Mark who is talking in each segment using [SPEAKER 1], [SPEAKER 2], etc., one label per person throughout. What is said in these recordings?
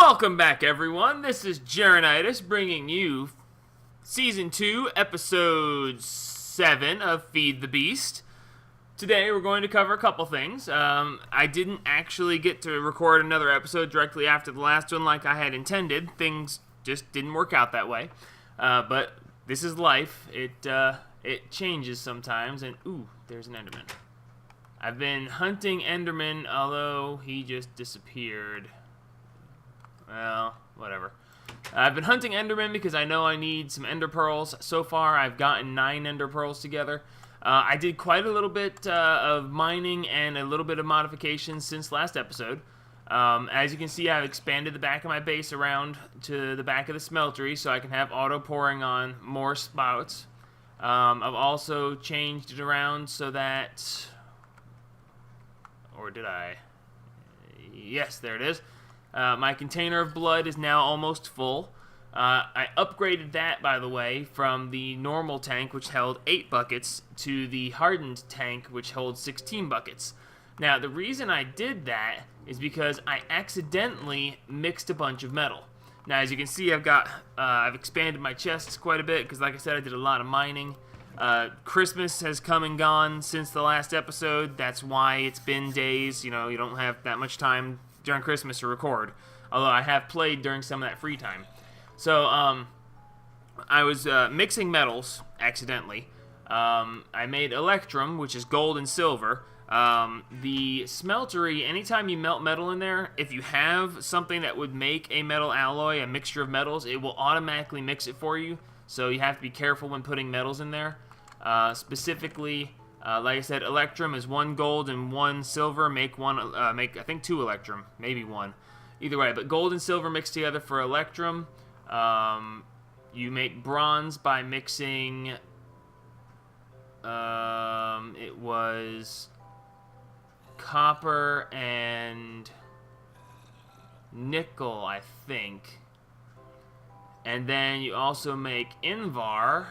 [SPEAKER 1] Welcome back, everyone. This is Jarenitis bringing you Season 2, Episode 7 of Feed the Beast. Today, we're going to cover a couple things. I didn't actually get to record another episode directly after the last one like I had intended. Things just didn't work out that way. But this is life. It changes sometimes. And, ooh, there's an Enderman. I've been hunting Enderman, although he just disappeared. Well, whatever. I've been hunting Enderman because I know I need some Ender Pearls. So far, I've gotten 9 Ender Pearls together. I did quite a little bit of mining and a little bit of modifications since last episode. As you can see, I've expanded the back of my base around to the back of the smeltery so I can have auto pouring on more spouts. I've also changed it around so that... Or did I? Yes, there it is. My container of blood is now almost full. I upgraded that, by the way, from the normal tank, which held 8 buckets, to the hardened tank, which holds 16 buckets. Now, the reason I did that is because I accidentally mixed a bunch of metal. Now, as you can see, I've expanded my chests quite a bit, because like I said, I did a lot of mining. Christmas has come and gone since the last episode. That's why it's been days. You know, you don't have that much time during Christmas to record, although I have played during some of that free time. So, I was mixing metals, accidentally. I made Electrum, which is gold and silver. The smeltery, anytime you melt metal in there, if you have something that would make a metal alloy, a mixture of metals, it will automatically mix it for you, so you have to be careful when putting metals in there. Specifically, like I said, Electrum is 1 gold and 1 silver. Make I think 2 Electrum, maybe 1. Either way, but gold and silver mixed together for Electrum. You make bronze by mixing. It was copper and nickel, I think. And then you also make Invar.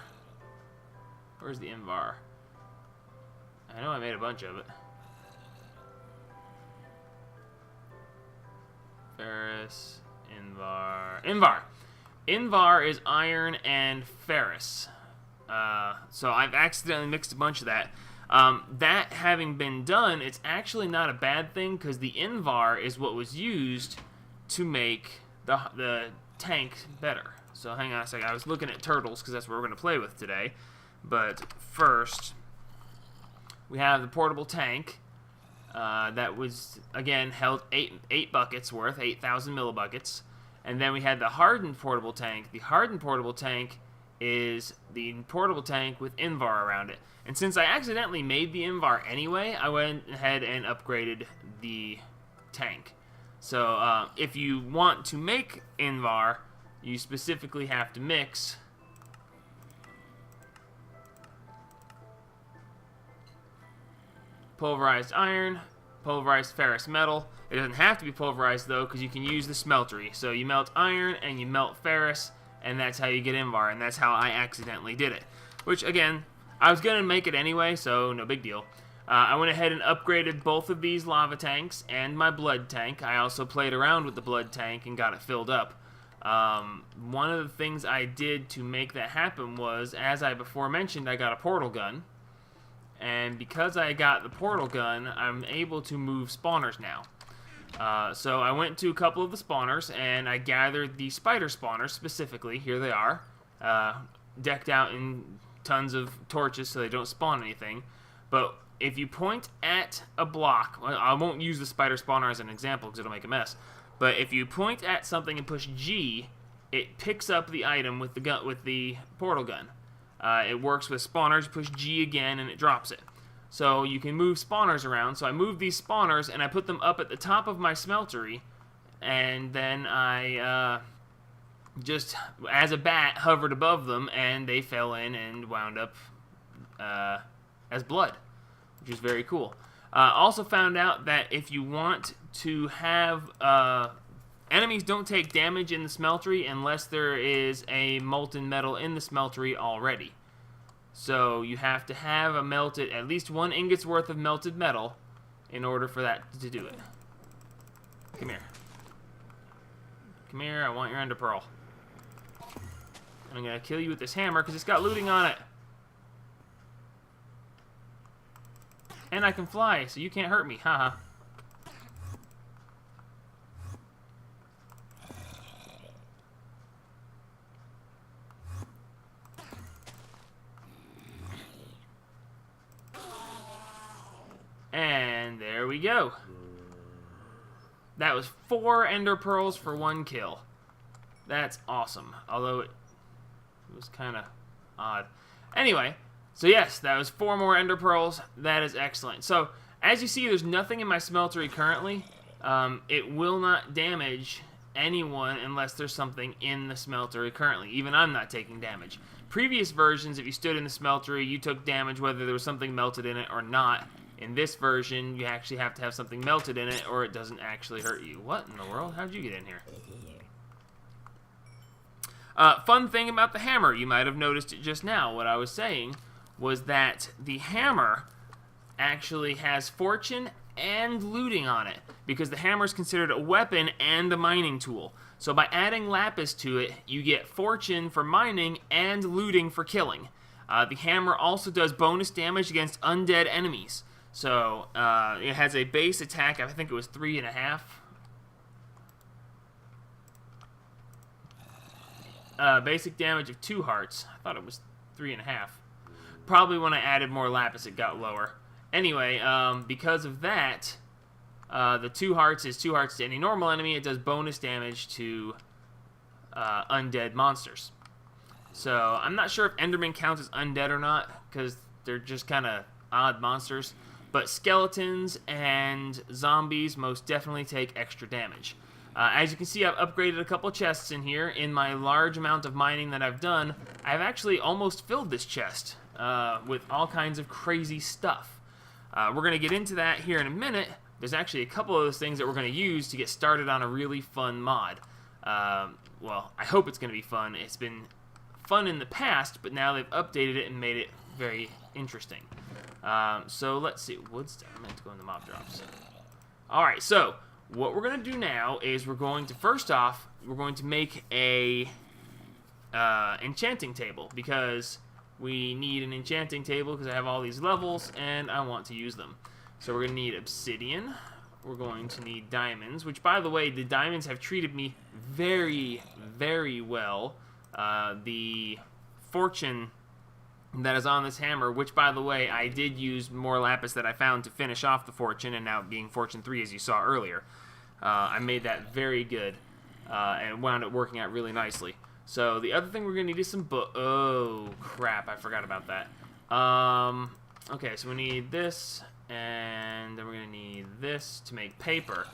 [SPEAKER 1] Where's the Invar? I know I made a bunch of it. Ferrous, Invar. Invar is iron and ferrous. So I've accidentally mixed a bunch of that. That having been done, it's actually not a bad thing because the Invar is what was used to make the tank better. So hang on a second. I was looking at turtles because that's what we're going to play with today. But first, we have the portable tank that was, again, held 8 buckets worth, 8,000 millibuckets. And then we had the hardened portable tank. The hardened portable tank is the portable tank with Invar around it. And since I accidentally made the Invar anyway, I went ahead and upgraded the tank. So if you want to make Invar, you specifically have to mix pulverized iron, pulverized ferrous metal. It doesn't have to be pulverized, though, because you can use the smeltery. So you melt iron and you melt ferrous, and that's how you get Invar, and that's how I accidentally did it. Which, again, I was going to make it anyway, so no big deal. I went ahead and upgraded both of these lava tanks and my blood tank. I also played around with the blood tank and got it filled up. One of the things I did to make that happen was, as I before mentioned, I got a portal gun. And because I got the portal gun, I'm able to move spawners now. So I went to a couple of the spawners, and I gathered the spider spawners specifically. Here they are, decked out in tons of torches so they don't spawn anything. But if you point at a block, well, I won't use the spider spawner as an example because it'll make a mess. But if you point at something and push G, it picks up the item with the portal gun. It works with spawners. Push G again and it drops it. So you can move spawners around. So I moved these spawners and I put them up at the top of my smeltery, and then I just, as a bat, hovered above them, and they fell in and wound up as blood, which is very cool. Also found out that if you want to have enemies don't take damage in the smeltery unless there is a molten metal in the smeltery already. So you have to have at least 1 ingot's worth of melted metal in order for that to do it. Come here. Come here, I want your ender pearl. I'm gonna kill you with this hammer because it's got looting on it. And I can fly, so you can't hurt me, haha. And there we go. That was 4 ender pearls for 1 kill. That's awesome. Although it was kind of odd. Anyway, so yes, that was 4 more ender pearls. That is excellent. So, as you see, there's nothing in my smeltery currently. It will not damage anyone unless there's something in the smeltery currently. Even I'm not taking damage. Previous versions, if you stood in the smeltery, you took damage whether there was something melted in it or not. In this version, you actually have to have something melted in it or it doesn't actually hurt you. What in the world? How'd you get in here? Fun thing about the hammer, you might have noticed it just now. What I was saying was that the hammer actually has fortune and looting on it because the hammer is considered a weapon and a mining tool. So by adding lapis to it, you get fortune for mining and looting for killing. The hammer also does bonus damage against undead enemies. So it has a base attack, I think it was 3.5. Basic damage of 2 hearts. I thought it was 3.5. Probably when I added more lapis it got lower. Anyway, because of that, the 2 hearts is 2 hearts to any normal enemy. It does bonus damage to undead monsters. So I'm not sure if Enderman counts as undead or not, because they're just kind of odd monsters. But skeletons and zombies most definitely take extra damage. As you can see, I've upgraded a couple chests in here. In my large amount of mining that I've done, I've actually almost filled this chest with all kinds of crazy stuff. We're going to get into that here in a minute. There's actually a couple of those things that we're going to use to get started on a really fun mod. Well, I hope it's going to be fun. It's been fun in the past, but now they've updated it and made it very interesting. So let's see. Woodstone. I meant to go in the mob drops. Alright, so what we're going to do now is we're going to, first off, we're going to make a enchanting table because we need an enchanting table because I have all these levels and I want to use them. So we're going to need obsidian. We're going to need diamonds, which, by the way, the diamonds have treated me very, very well. The fortune that is on this hammer, which, by the way, I did use more lapis that I found to finish off the fortune, and now being fortune 3, as you saw earlier. I made that very good, and wound up working out really nicely. So the other thing we're going to need is some oh, crap, I forgot about that. Okay, so we need this, and then we're going to need this to make paper,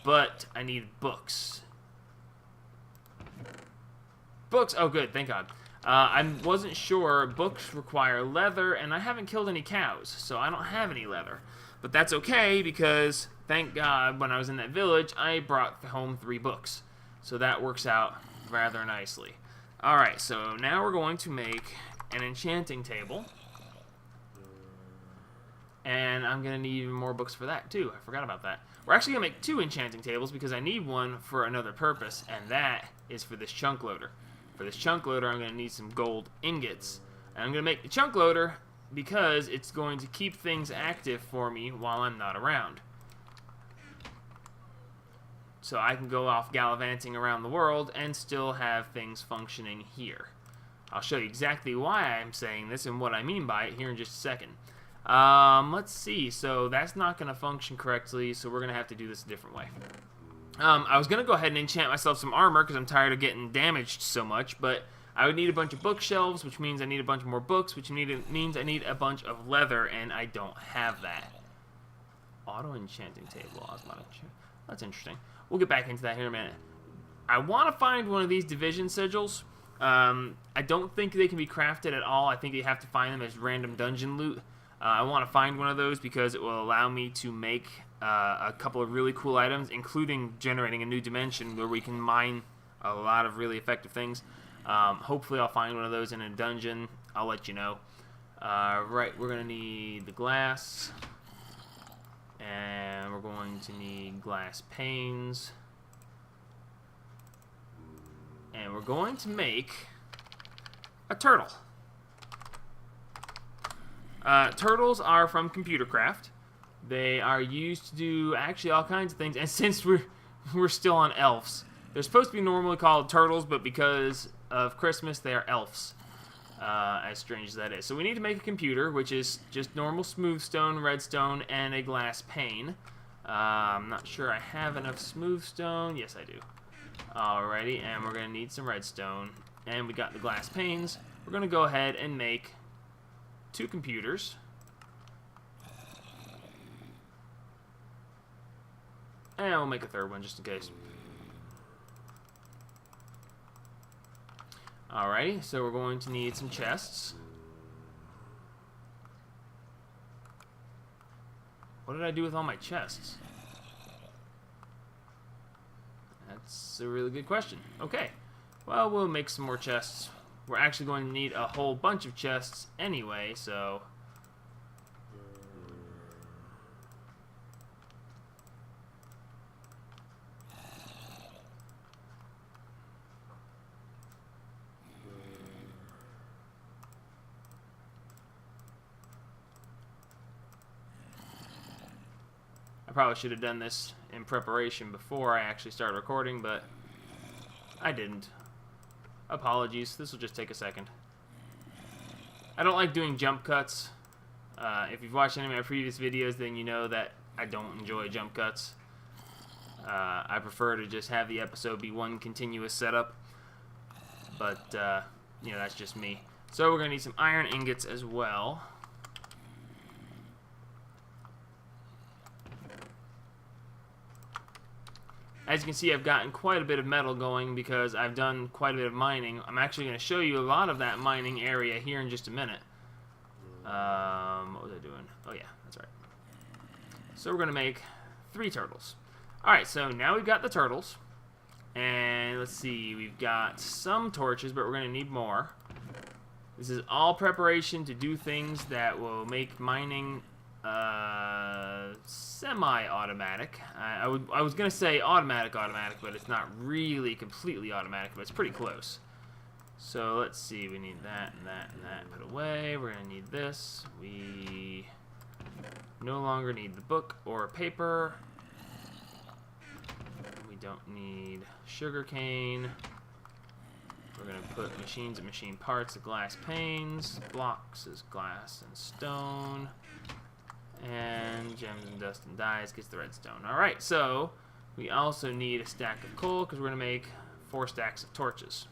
[SPEAKER 1] but I need books. Books, oh good, thank God. I wasn't sure. Books require leather, and I haven't killed any cows, so I don't have any leather. But that's okay, because, thank God, when I was in that village, I brought home 3 books. So that works out rather nicely. Alright, so now we're going to make an enchanting table. And I'm going to need even more books for that, too. I forgot about that. We're actually going to make 2 enchanting tables, because I need one for another purpose, and that is for this chunk loader. For this chunk loader, I'm going to need some gold ingots. And I'm going to make the chunk loader because it's going to keep things active for me while I'm not around. So I can go off gallivanting around the world and still have things functioning here. I'll show you exactly why I'm saying this and what I mean by it here in just a second. Let's see. So that's not going to function correctly, so we're going to have to do this a different way. I was going to go ahead and enchant myself some armor because I'm tired of getting damaged so much, but I would need a bunch of bookshelves, which means I need a bunch more books, which means I need a bunch of leather, and I don't have that. Auto-enchanting table. Osmotic. That's interesting. We'll get back into that here in a minute. I want to find one of these division sigils. I don't think they can be crafted at all. I think you have to find them as random dungeon loot. I want to find one of those because it will allow me to make a couple of really cool items, including generating a new dimension where we can mine a lot of really effective things. Hopefully I'll find one of those in a dungeon. I'll let you know. Right, we're going to need the glass. And we're going to need glass panes. we're going to make a turtle. Turtles are from Computer Craft. They are used to do actually all kinds of things, and since we're still on Elves, they're supposed to be normally called turtles, but because of Christmas, they are elves. As strange as that is. So we need to make a computer, which is just normal smooth stone, redstone, and a glass pane. I'm not sure I have enough smooth stone. Yes, I do. Alrighty, and we're going to need some redstone. And we got the glass panes. We're going to go ahead and make 2 computers. And we'll make a 3rd one just in case. Alrighty, so we're going to need some chests. What did I do with all my chests? That's a really good question. Okay, well, we'll make some more chests. We're actually going to need a whole bunch of chests anyway, so... I probably should have done this in preparation before I actually started recording, but I didn't. Apologies, this will just take a second. I don't like doing jump cuts. If you've watched any of my previous videos, then you know that I don't enjoy jump cuts. I prefer to just have the episode be one continuous setup, but you know, that's just me. So we're going to need some iron ingots as well. As you can see, I've gotten quite a bit of metal going because I've done quite a bit of mining. I'm actually going to show you a lot of that mining area here in just a minute. What was I doing? Oh yeah, that's right. So we're going to make 3 turtles. Alright, so now we've got the turtles. And let's see, we've got some torches, but we're going to need more. This is all preparation to do things that will make mining semi-automatic. I was gonna say automatic, but it's not really completely automatic, but it's pretty close. So let's see, we need that and that and that put away. We're gonna need this. We no longer need the book or paper. We don't need sugar cane. We're gonna put machines and machine parts of glass panes, blocks as glass and stone. And gems and dust and dyes gets the redstone. Alright, so we also need a stack of coal because we're going to make 4 stacks of torches.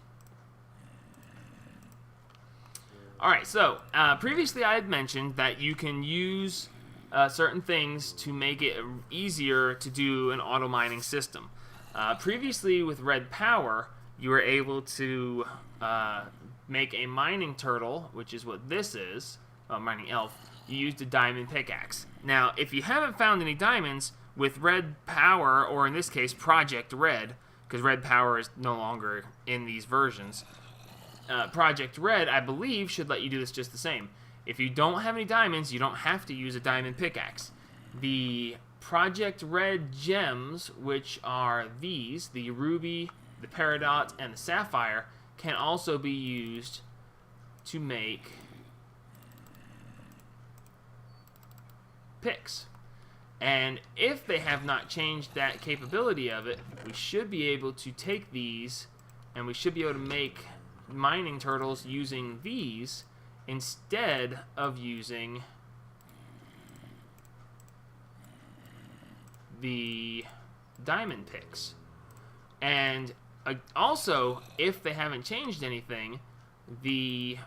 [SPEAKER 1] Alright, so previously I had mentioned that you can use certain things to make it easier to do an auto mining system. Previously with red power, you were able to make a mining turtle, which is what this is, a mining elf. You used a diamond pickaxe. Now, if you haven't found any diamonds with red power, or in this case, Project Red, because red power is no longer in these versions, Project Red, I believe, should let you do this just the same. If you don't have any diamonds, you don't have to use a diamond pickaxe. The Project Red gems, which are these, the ruby, the peridot, and the sapphire, can also be used to make picks. And if they have not changed that capability of it, we should be able to take these and we should be able to make mining turtles using these instead of using the diamond picks. And also, if they haven't changed anything, the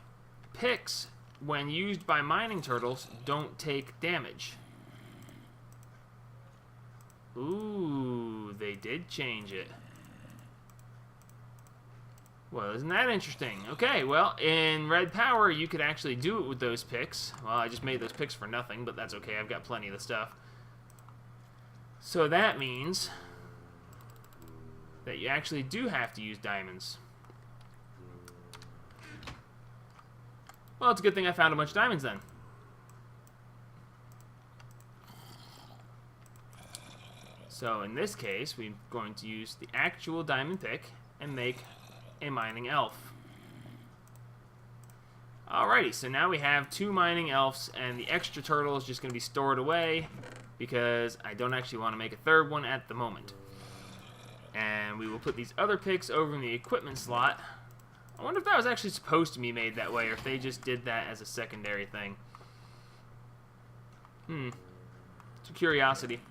[SPEAKER 1] picks, when used by mining turtles, don't take damage. Ooh, they did change it. Well, isn't that interesting? Okay, well, in red power, you could actually do it with those picks. Well, I just made those picks for nothing, but that's okay. I've got plenty of the stuff. So that means that you actually do have to use diamonds. Well, it's a good thing I found a bunch of diamonds then. So in this case, we're going to use the actual diamond pick and make a mining elf. Alrighty, so now we have 2 mining elves, and the extra turtle is just going to be stored away because I don't actually want to make a 3rd one at the moment. And we will put these other picks over in the equipment slot. I wonder if that was actually supposed to be made that way, or if they just did that as a secondary thing. It's a curiosity.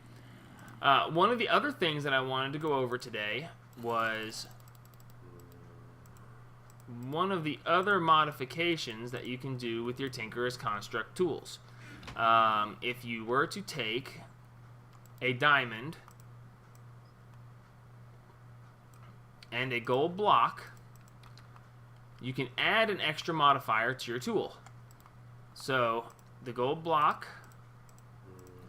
[SPEAKER 1] One of the other things that I wanted to go over today was one of the other modifications that you can do with your Tinkerer's Construct tools. If you were to take a diamond and a gold block, you can add an extra modifier to your tool. So the gold block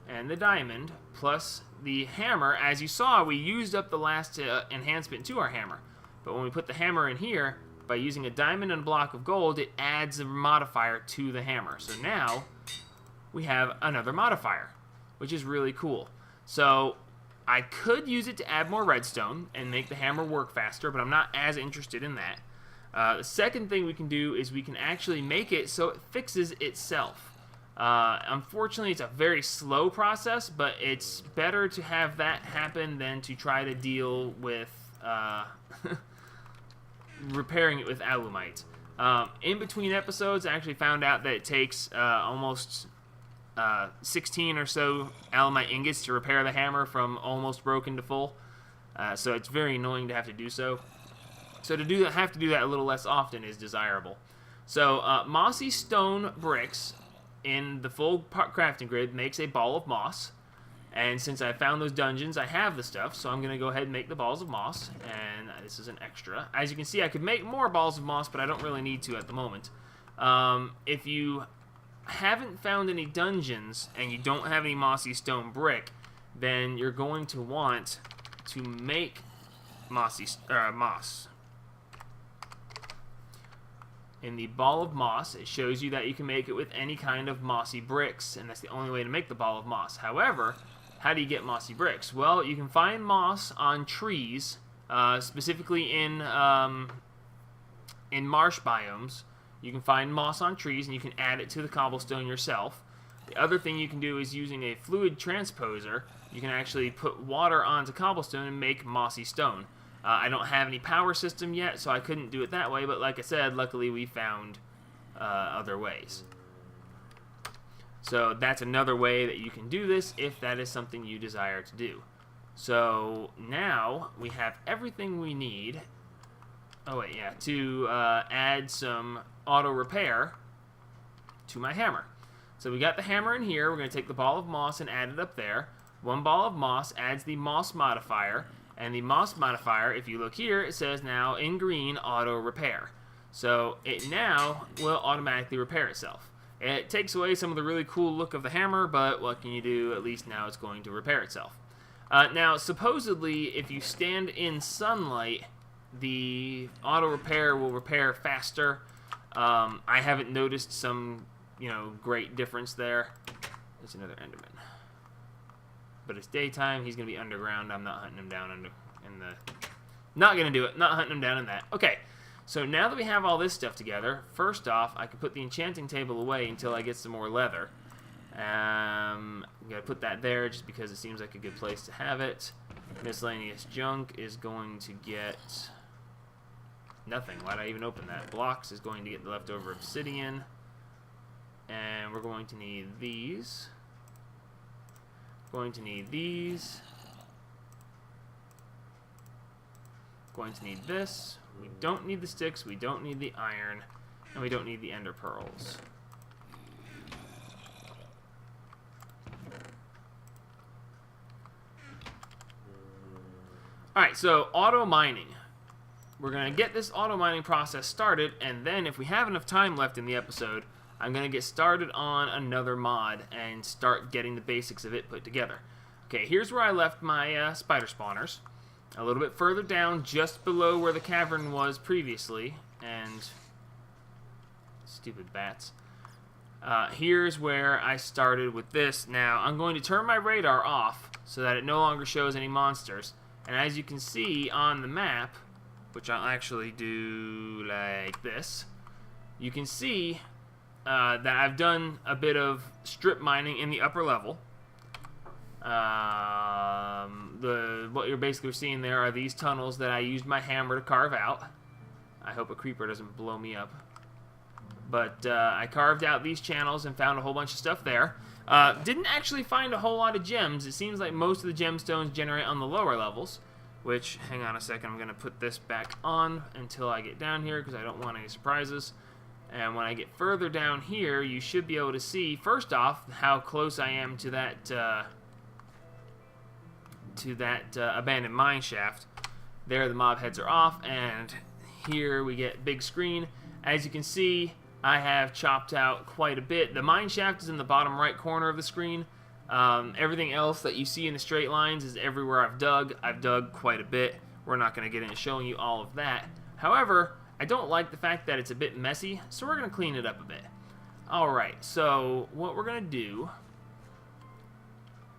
[SPEAKER 1] and the diamond plus the hammer, as you saw, we used up the last enhancement to our hammer. But when we put the hammer in here, by using a diamond and a block of gold, it adds a modifier to the hammer. So now we have another modifier, which is really cool. So I could use it to add more redstone and make the hammer work faster, but I'm not as interested in that. The second thing we can do is we can actually make it so it fixes itself. Unfortunately, it's a very slow process, but it's better to have that happen than to try to deal with repairing it with alumite. In between episodes, I actually found out that it takes almost 16 or so alumite ingots to repair the hammer from almost broken to full. So it's very annoying to have to do so. So to have to do that a little less often is desirable. So mossy stone bricks in the full crafting grid makes a ball of moss. And since I found those dungeons, I have the stuff, so I'm going to go ahead and make the balls of moss. And this is an extra. As you can see, I could make more balls of moss, but I don't really need to at the moment. If you haven't found any dungeons and you don't have any mossy stone brick, then you're going to want to make moss. In the ball of moss, it shows you that you can make it with any kind of mossy bricks, and that's the only way to make the ball of moss. However, how do you get mossy bricks? Well, you can find moss on trees, specifically in marsh biomes. You can find moss on trees, and you can add it to the cobblestone yourself. The other thing you can do is using a fluid transposer, you can actually put water onto cobblestone and make mossy stone. I don't have any power system yet, so I couldn't do it that way, but like I said, luckily we found other ways. So that's another way that you can do this if that is something you desire to do. So now we have everything we need. Oh wait, yeah, to add some auto repair to my hammer. So we got the hammer in here. We're going to take the ball of moss and add it up there. One ball of moss adds the moss modifier. And the moss modifier, if you look here, it says now in green, auto repair. So it now will automatically repair itself. It takes away some of the really cool look of the hammer, but what can you do? At least now it's going to repair itself. Now, supposedly, if you stand in sunlight, the auto repair will repair faster. I haven't noticed some, great difference there. There's another Enderman. But it's daytime. He's going to be underground. I'm not hunting him down in the... Not going to do it. Not hunting him down in that. Okay. So now that we have all this stuff together, first off, I can put the enchanting table away until I get some more leather. I'm going to put that there just because it seems like a good place to have it. Miscellaneous junk is going to get... nothing. Why'd I even open that? Blocks is going to get the leftover obsidian. And we're going to need these. Going to need these. Going to need this. We don't need the sticks, we don't need the iron, and we don't need the ender pearls. Alright, so auto mining. We're going to get this auto mining process started, and then if we have enough time left in the episode, I'm going to get started on another mod and start getting the basics of it put together. Okay, here's where I left my spider spawners. A little bit further down, just below where the cavern was previously. And... stupid bats. Here's where I started with this. Now, I'm going to turn my radar off so that it no longer shows any monsters. And as you can see on the map, which I'll actually do like this, you can see that I've done a bit of strip mining in the upper level. What you're basically seeing there are these tunnels that I used my hammer to carve out. I hope a creeper doesn't blow me up. But I carved out these channels and found a whole bunch of stuff there. Didn't actually find a whole lot of gems. It seems like most of the gemstones generate on the lower levels. Which, hang on a second, I'm going to put this back on until I get down here because I don't want any surprises. And when I get further down here, you should be able to see, first off, how close I am to that abandoned mine shaft. There, the mob heads are off, and here we get big screen. As you can see, I have chopped out quite a bit. The mine shaft is in the bottom right corner of the screen. Everything else that you see in the straight lines is everywhere I've dug. I've dug quite a bit. We're not going to get into showing you all of that. However, I don't like the fact that it's a bit messy, so we're going to clean it up a bit. Alright, so what we're going to do,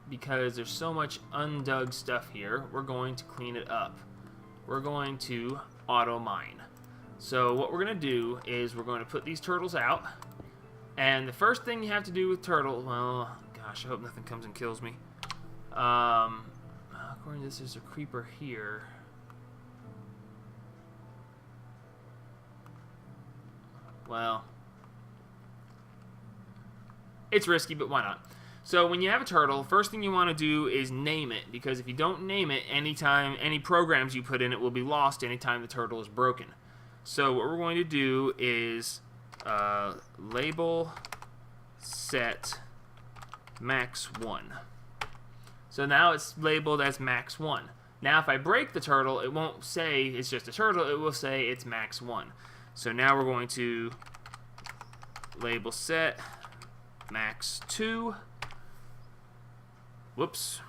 [SPEAKER 1] because there's so much undug stuff here, we're going to clean it up. We're going to auto mine. So what we're going to do is we're going to put these turtles out. And the first thing you have to do with turtle, well, gosh, I hope nothing comes and kills me. According to this, there's a creeper here. Well, it's risky, but why not? So when you have a turtle, first thing you want to do is name it, because if you don't name it, anytime any programs you put in it will be lost anytime the turtle is broken. So what we're going to do is label set max 1. So now it's labeled as max 1. Now if I break the turtle, it won't say it's just a turtle, it will say it's max 1. So now we're going to label set max 2. Whoops.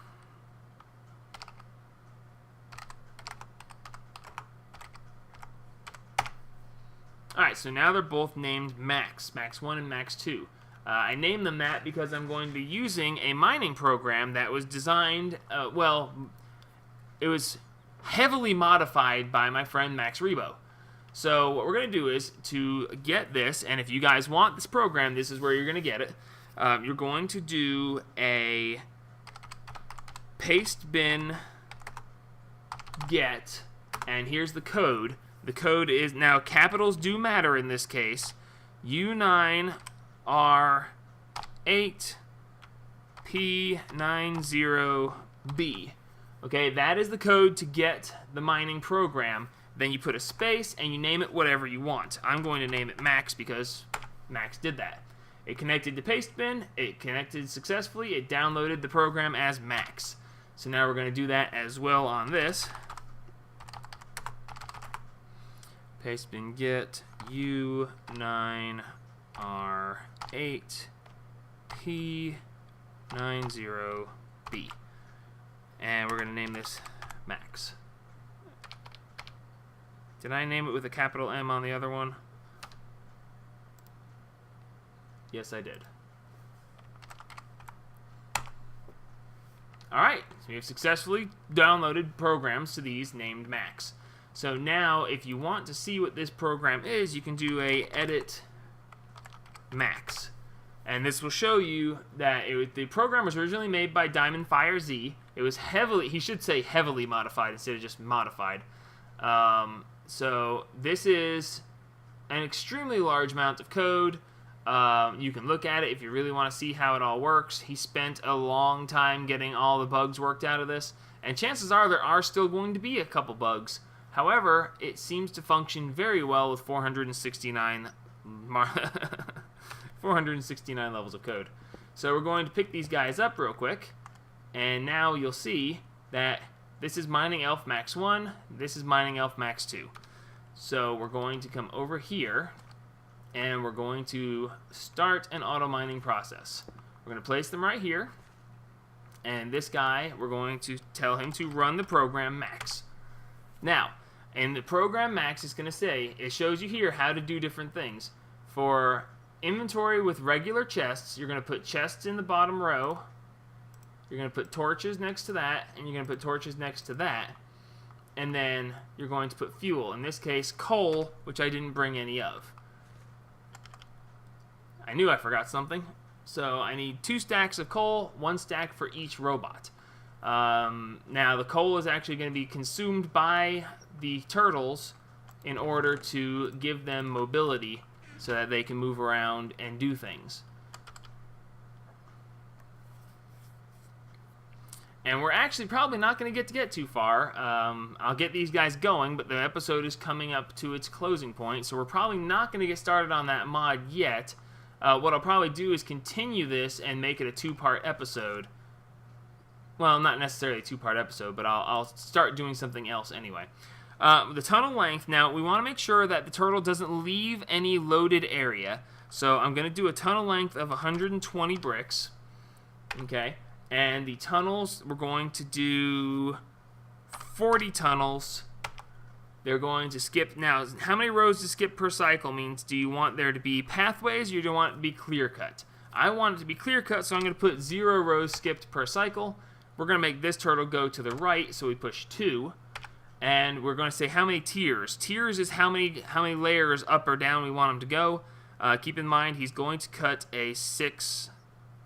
[SPEAKER 1] Alright, so now they're both named Max 1 and Max 2. I named them that because I'm going to be using a mining program that was designed, well, it was heavily modified by my friend Max Rebo. So what we're going to do is, to get this, and if you guys want this program, this is where you're going to get it. You're going to do a pastebin get, and here's the code. The code is, now capitals do matter in this case, U9R8P90B. Okay, that is the code to get the mining program. Then you put a space and you name it whatever you want. I'm going to name it Max because Max did that. It connected to pastebin, it connected successfully, it downloaded the program as Max. So now we're going to do that as well on this. Pastebin get U9R8P90B. And we're going to name this Max. Did I name it with a capital M on the other one? Yes, I did. Alright, so we have successfully downloaded programs to these named Max. So now, if you want to see what this program is, you can do a edit Max. And this will show you that the program was originally made by Diamond Fire Z. It was heavily, he should say heavily modified instead of just modified. So this is an extremely large amount of code. You can look at it if you really want to see how it all works. He spent a long time getting all the bugs worked out of this, and chances are there are still going to be a couple bugs. However, it seems to function very well with 469 levels of code. So we're going to pick these guys up real quick, and now you'll see that this is Mining Elf Max 1, this is Mining Elf Max 2. So we're going to come over here, and we're going to start an auto mining process. We're going to place them right here, and this guy, we're going to tell him to run the program Max. Now, in the program Max, it's going to say, it shows you here how to do different things. For inventory with regular chests, you're going to put chests in the bottom row, you're going to put torches next to that, and you're going to put torches next to that. and then you're going to put fuel. In this case, coal, which I didn't bring any of. I knew I forgot something. So I need 2 stacks of coal, 1 stack for each robot. Now the coal is actually going to be consumed by the turtles in order to give them mobility so that they can move around and do things. And we're actually probably not going to get too far. I'll get these guys going, but the episode is coming up to its closing point, so we're probably not going to get started on that mod yet. What I'll probably do is continue this and make it a 2-part episode. Well, not necessarily a 2-part episode, but I'll start doing something else anyway. The tunnel length, now we want to make sure that the turtle doesn't leave any loaded area. So I'm going to do a tunnel length of 120 bricks. Okay, and the tunnels, we're going to do 40 tunnels. They're going to skip. Now, how many rows to skip per cycle means, do you want there to be pathways or do you want it to be clear cut? I want it to be clear cut, so I'm going to put 0 rows skipped per cycle. We're going to make this turtle go to the right, so we push 2. And we're going to say how many tiers. Tiers is how many layers up or down we want him to go. Keep in mind, he's going to cut a 6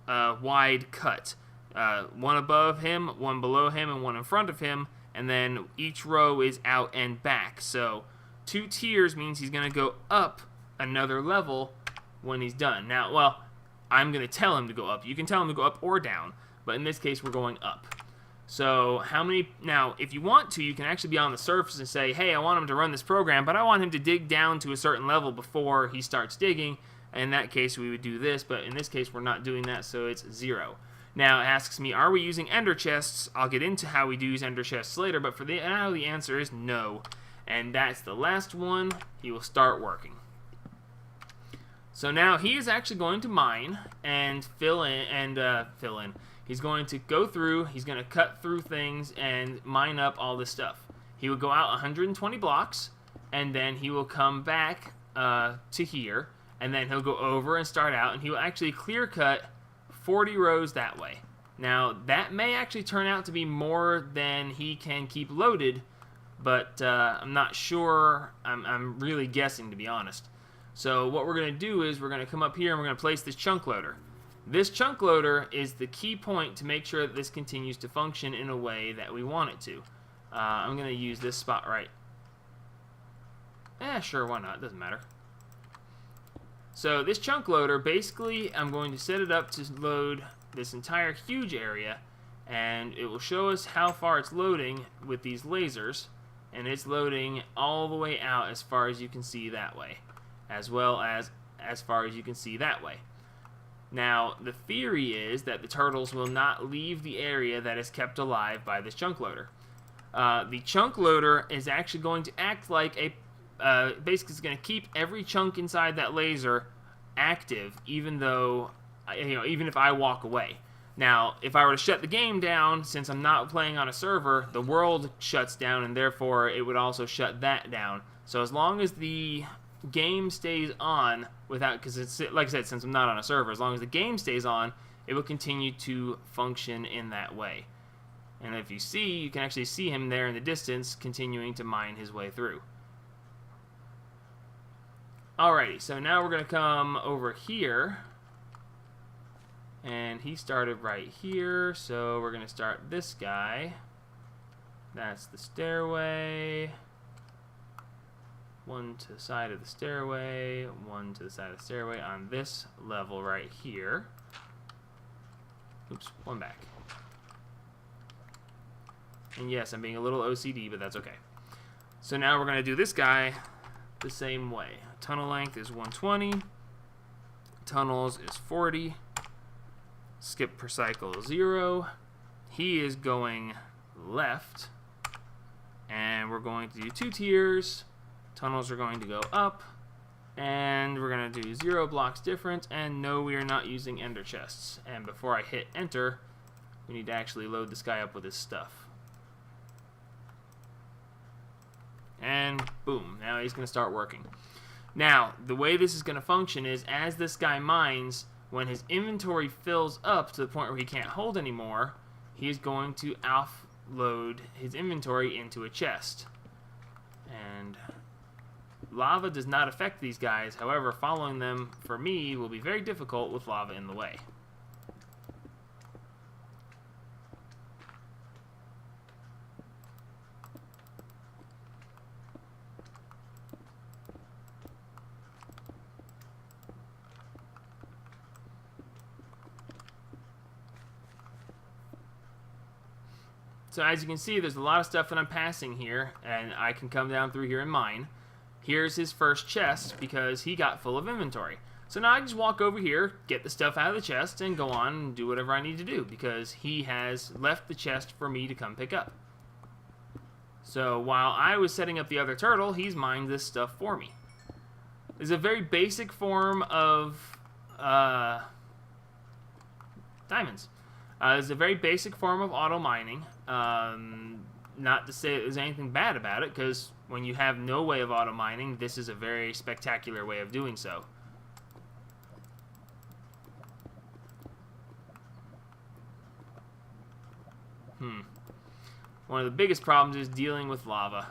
[SPEAKER 1] wide cut. 1 above him, 1 below him, and 1 in front of him. And then each row is out and back. So 2 tiers means he's going to go up another level when he's done. Now, well, I'm going to tell him to go up. You can tell him to go up or down, but in this case, we're going up. So how many, now, if you want to, you can actually be on the surface and say, hey, I want him to run this program, but I want him to dig down to a certain level before he starts digging. In that case, we would do this, but in this case, we're not doing that, so it's 0. Now, it asks me, are we using ender chests? I'll get into how we do use ender chests later, but for now, the answer is no. And that's the last one. He will start working. So now he is actually going to mine and fill in. He's going to go through, he's going to cut through things and mine up all this stuff. He will go out 120 blocks, and then he will come back to here, and then he'll go over and start out, and he will actually clear cut 40 rows that way. Now, that may actually turn out to be more than he can keep loaded, but I'm not sure. I'm really guessing, to be honest. So what we're going to do is we're going to come up here and we're going to place this chunk loader. This chunk loader is the key point to make sure that this continues to function in a way that we want it to. I'm going to use this spot right. Sure, why not? Doesn't matter. So this chunk loader, basically, I'm going to set it up to load this entire huge area, and it will show us how far it's loading with these lasers, and it's loading all the way out as far as you can see that way, as well as far as you can see that way. Now, the theory is that the turtles will not leave the area that is kept alive by this chunk loader. The chunk loader is actually going to act like a basically it's going to keep every chunk inside that laser active, even though, even if I walk away. Now, if I were to shut the game down, since I'm not playing on a server, the world shuts down, and therefore it would also shut that down. So as long as the game stays on, because it's, like I said, since I'm not on a server, as long as the game stays on, it will continue to function in that way. And if you see, you can actually see him there in the distance, continuing to mine his way through. Alrighty, so now we're going to come over here, and he started right here, so we're going to start this guy. That's the stairway. 1 to the side of the stairway, 1 to the side of the stairway on this level right here. Oops, 1 back. And yes, I'm being a little OCD, but that's okay. So now we're going to do this guy the same way. Tunnel length is 120. Tunnels is 40. Skip per cycle is 0. He is going left. And we're going to do 2 tiers. Tunnels are going to go up. And we're going to do 0 blocks different. And no, we are not using ender chests. And before I hit enter, we need to actually load this guy up with his stuff. And boom, now he's going to start working. Now, the way this is going to function is as this guy mines, when his inventory fills up to the point where he can't hold anymore, he's going to load his inventory into a chest. And lava does not affect these guys. However, following them, for me, will be very difficult with lava in the way. So as you can see, there's a lot of stuff that I'm passing here, and I can come down through here and mine. Here's his first chest, because he got full of inventory. So now I just walk over here, get the stuff out of the chest, and go on and do whatever I need to do, because he has left the chest for me to come pick up. So while I was setting up the other turtle, he's mined this stuff for me. It's a very basic form of diamonds. It's a very basic form of auto mining. Not to say there's anything bad about it, because when you have no way of auto mining, this is a very spectacular way of doing so. One of the biggest problems is dealing with lava.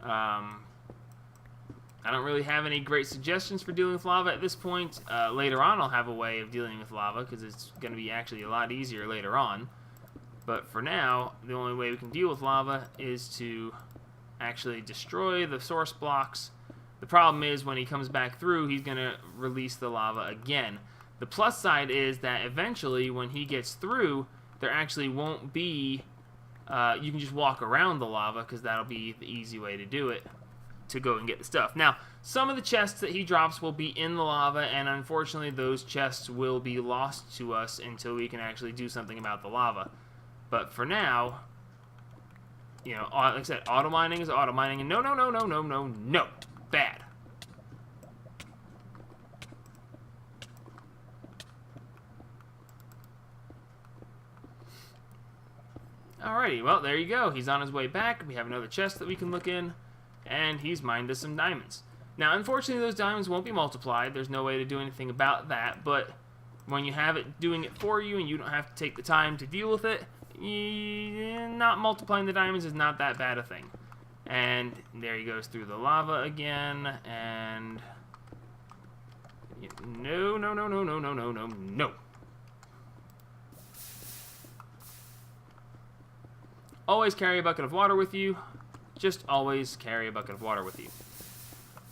[SPEAKER 1] I don't really have any great suggestions for dealing with lava at this point. Later on, I'll have a way of dealing with lava, because it's going to be actually a lot easier later on. But for now, the only way we can deal with lava is to actually destroy the source blocks. The problem is when he comes back through, he's going to release the lava again. The plus side is that eventually, when he gets through, there actually won't be... you can just walk around the lava, because that'll be the easy way to do it, to go and get the stuff. Now, some of the chests that he drops will be in the lava, and unfortunately those chests will be lost to us until we can actually do something about the lava. But for now, you know, like I said, auto mining is auto mining, and no, bad. Alrighty, well, there you go. He's on his way back. We have another chest that we can look in, and he's mined us some diamonds. Now, unfortunately, those diamonds won't be multiplied. There's no way to do anything about that, but when you have it doing it for you and you don't have to take the time to deal with it, not multiplying the diamonds is not that bad a thing. And there he goes through the lava again, and no. Always carry a bucket of water with you. Just always carry a bucket of water with you.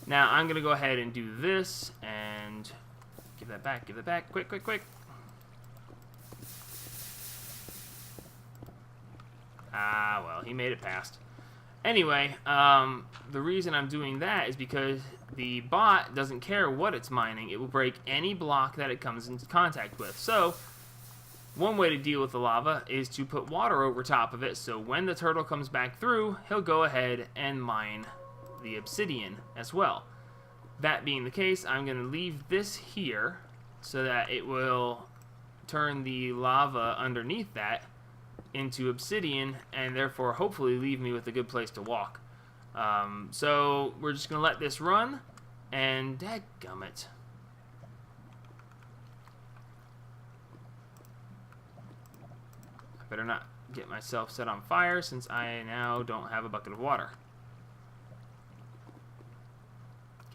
[SPEAKER 1] Now, I'm going to go ahead and do this, and give that back, quick. Ah, well, he made it past. Anyway, the reason I'm doing that is because the bot doesn't care what it's mining. It will break any block that it comes into contact with. So, one way to deal with the lava is to put water over top of it, so when the turtle comes back through, he'll go ahead and mine the obsidian as well. That being the case, I'm going to leave this here so that it will turn the lava underneath that into obsidian, and therefore hopefully leave me with a good place to walk. So we're just going to let this run, and dadgummit. Better not get myself set on fire, since I now don't have a bucket of water.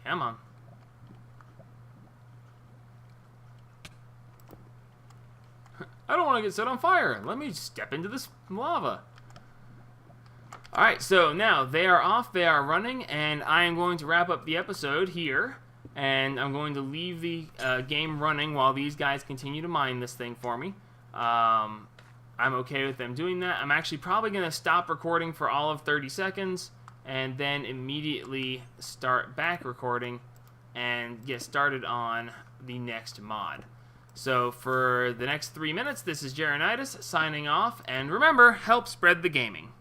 [SPEAKER 1] Come on. I don't want to get set on fire. Let me step into this lava. Alright, so now they are off, they are running, and I am going to wrap up the episode here. And I'm going to leave the game running while these guys continue to mine this thing for me. I'm okay with them doing that. I'm actually probably going to stop recording for all of 30 seconds and then immediately start back recording and get started on the next mod. So for the next 3 minutes, this is Jeronitis signing off, and remember, help spread the gaming.